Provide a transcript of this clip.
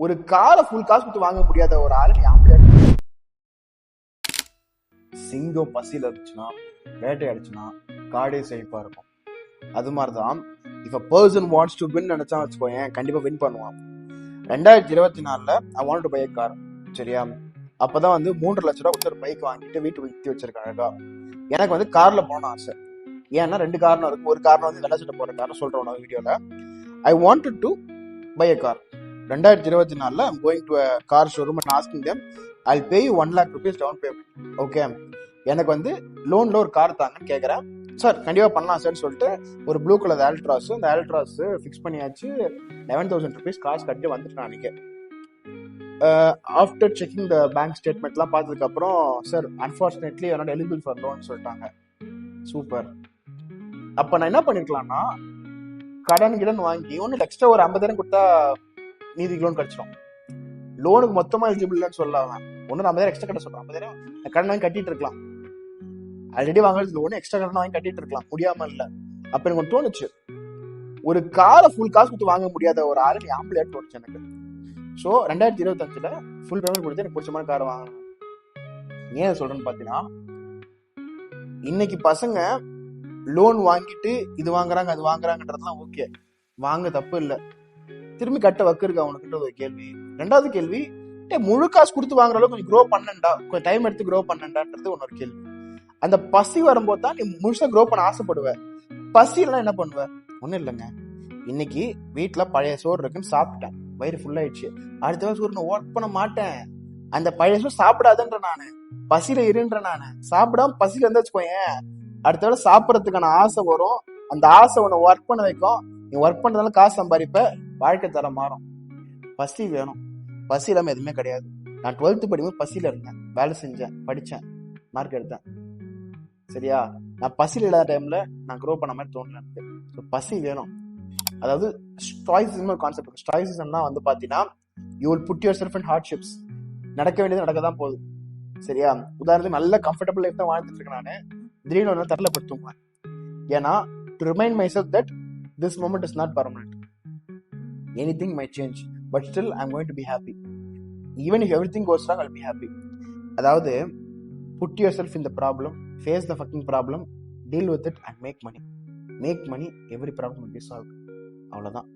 ஒரு காரை ஃபுல் காசு கொடுத்து வாங்க முடியாத ஒரு ஆளு நீ ஆம்பளையா இருக்க? சிங்கம் பசியில இருந்துச்சுன்னா வேட்டையாடுச்சுன்னா காடே செழிப்பா இருக்கும். அது மாதிரிதான் if person wants to win நினைச்சா வச்சுக்கோயேன், கண்டிப்பா வின் பண்ணுவான். 2024 I want to buy a car. சரியா? அப்பதான் வந்து 3 லட்ச ரூபா கொடுத்து ஒரு பைக் வாங்கிட்டு வீட்டுக்கு வித்தி வச்சிருக்காங்க. எனக்கு வந்து கார்ல போன ஆசை. ஏன்னா 2 காரணம் இருக்கு. ஒரு காரணம் வந்து வெள்ளச்சட்டை போற காரணம் சொல்றேன் நான் வீடியோல. I wanted to buy a car. 2024 I'm going to a car showroom and asking them, I'll pay you 1 lakh rupees down payment. Okay, எனக்கு வந்து லோன்ல ஒரு கார் தாங்கன்னு கேட்குறேன். சார் கண்டிப்பா பண்ணலாம் சார் சொல்லிட்டு ஒரு ப்ளூ கலர் ஆல்ட்ராஸ், அந்த ஆல்ட்ராஸ் ஃபிக்ஸ் பண்ணியாச்சு. 11,000 rupees காசு கட்டி வந்துட்டு நான் அன்னைக்கு. ஆஃப்டர் செக்கிங் த பேங்க் ஸ்டேட்மெண்ட்லாம் பார்த்ததுக்கு அப்புறம், சார் அன்ஃபார்ச்சுனேட்லி என்னோட எலிஜிபிள் ஃபார் லோன் சொல்லிட்டாங்க. சூப்பர். அப்ப நான் என்ன பண்ணிருக்கலாம்னா, கடன் வாங்கி ஒன்னும் எக்ஸ்ட்ரா ஒரு 50,000 கொடுத்தா நீதி லோன் கிடைச்சிடும். லோனுக்கு மொத்தமா எலிஜிபிள்னு சொல்லாம ஒன்னு 50,000 எக்ஸ்ட்ரா கட்ட சொல்றேன். 50,000 கடன் வாங்கி கட்டிட்டு இருக்கலாம். ஆல்ரெடி வாங்குறது லோனு எக்ஸ்ட்ரா கடன் வாங்கி கட்டிட்டு இருக்கலாம், முடியாம இல்ல. அப்ப எனக்கு ஒன்று தோணுச்சு, ஒரு காரை ஃபுல் காசு கொடுத்து வாங்க முடியாத ஒரு ஆளு நீ ஆம்பளையா தோணுச்சு எனக்கு. ஸோ 2025 ஃபுல் பேமெண்ட் கொடுத்து எனக்கு பிடிச்சமான காரை வாங்கணும். ஏன் சொல்றேன்னு பாத்தீங்கன்னா, இன்னைக்கு பசங்க லோன் வாங்கிட்டு இது வாங்குறாங்க அது வாங்குறாங்கன்றதுலாம் ஓகே, வாங்க தப்பு இல்லை. திரும்பி கட்ட வக்கு இருக்கு அவனுக்குன்ற ஒரு கேள்வி. 2வது கேள்வி, முழு காசு கொடுத்து வாங்குற அளவுக்கு கொஞ்சம் க்ரோ பண்ணண்டா, கொஞ்சம் டைம் எடுத்து க்ரோ பண்ணண்டான்றது ஒன்னொரு கேள்வி. அந்த பசி வரும்போது தான் நீ முழுசா க்ரோ பண்ண ஆசைப்படுவ. பசி இல்லைன்னா என்ன பண்ணுவ? ஒன்றும் இல்லைங்க, இன்னைக்கு வீட்டுல பழைய சோறு இருக்குன்னு சாப்பிட்டேன், வயிறு ஃபுல் ஆயிடுச்சு. அடுத்த சோறு நான் ஒர்க் பண்ண மாட்டேன். அந்த பழைய சோறு சாப்பிடாதுன்ற நானு, பசியில இருன்ற நானு. சாப்பிடாம பசியில இருந்தா வச்சுக்கோயேன், அடுத்த வேலை சாப்பிடறதுக்கான ஆசை வரும். அந்த ஆசை உன்னை ஒர்க் பண்ண வைக்கும். நீ ஒர்க் பண்றதால காசு சம்பாதிப்ப, வாழ்க்கை தரம் மாறும். பசி வேணும். பசி இல்லாம எதுவுமே கிடையாது. நான் 12th படிக்கும்போது பசியில இருந்தேன், வேலை செஞ்சேன், படிச்சேன், மார்க் எடுத்தேன். சரியா? நான் பசியில் இல்லாத டைம்ல நான் க்ரோ பண்ண மாதிரி தோணல எனக்கு. பசி வேணும். அதாவது ஸ்டாய்சிசம் ஒரு கான்செப்ட். ஸ்டாய்சிசம்னா வந்து பாத்தீங்கன்னா, you will put yourself in hardships. நடக்க வேண்டியது நடக்கதான் போகுது. சரியா? உதாரணத்துக்கு நல்ல கம்ஃபர்டபுள் லைஃப் தான் வாழ்ந்துட்டு இருக்கேன் நானு. திடீர்னு ஒரு தரல படுத்துவேன். ஏன்னா to remind myself that this moment is not permanent. Anything might change, but still I am going to be happy. Even if everything goes wrong, I will be happy. அதாவது put yourself in the problem, face the fucking problem, deal with it and make money. Make money, every problem will be solve. அவ்வளவுதான்.